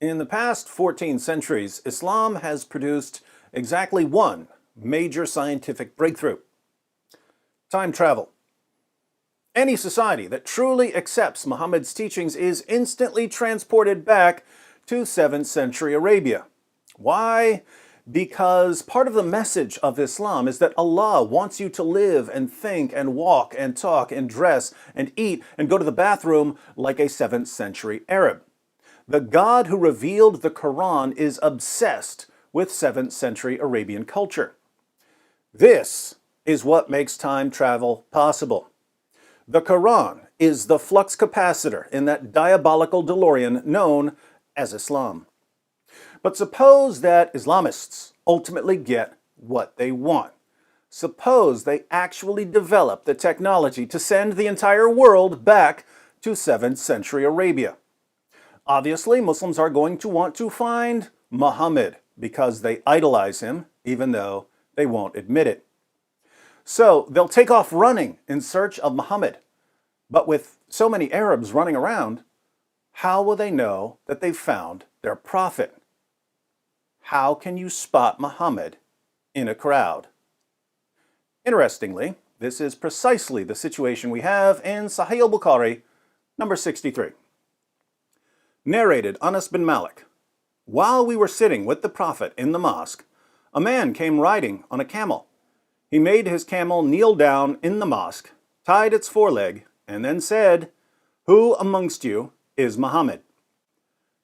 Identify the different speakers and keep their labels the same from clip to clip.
Speaker 1: In the past 14 centuries, Islam has produced exactly one major scientific breakthrough: time travel. Any society that truly accepts Muhammad's teachings is instantly transported back to 7th century Arabia. Why? Because part of the message of Islam is that Allah wants you to live and think and walk and talk and dress and eat and go to the bathroom like a 7th century Arab. The God who revealed the Quran is obsessed with 7th century Arabian culture. This is what makes time travel possible. The Quran is the flux capacitor in that diabolical DeLorean known as Islam. But suppose that Islamists ultimately get what they want. Suppose they actually develop the technology to send the entire world back to 7th century Arabia. Obviously, Muslims are going to want to find Muhammad because they idolize him, even though they won't admit it. So they'll take off running in search of Muhammad. But with so many Arabs running around, how will they know that they've found their prophet? How can you spot Muhammad in a crowd? Interestingly, this is precisely the situation we have in Sahih al-Bukhari, number 63. Narrated Anas bin Malik: while we were sitting with the Prophet in the mosque, a man came riding on a camel. He made his camel kneel down in the mosque, tied its foreleg, and then said, "Who amongst you is Muhammad?"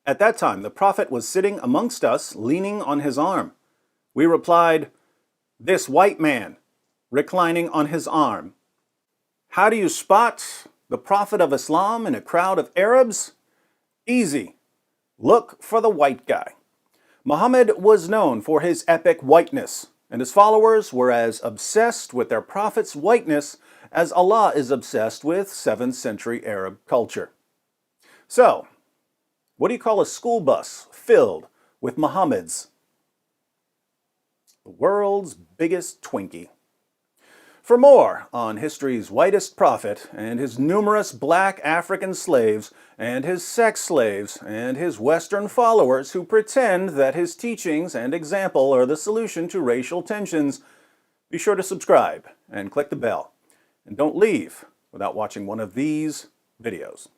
Speaker 1: At that time, the Prophet was sitting amongst us, leaning on his arm. We replied, "This white man," reclining on his arm. How do you spot the Prophet of Islam in a crowd of Arabs? Easy. Look for the white guy. Muhammad was known for his epic whiteness, and his followers were as obsessed with their prophet's whiteness as Allah is obsessed with 7th century Arab culture. So, what do you call a school bus filled with Muhammads? The world's biggest Twinkie. For more on history's whitest prophet and his numerous black African slaves and his sex slaves and his Western followers who pretend that his teachings and example are the solution to racial tensions, be sure to subscribe and click the bell. And don't leave without watching one of these videos.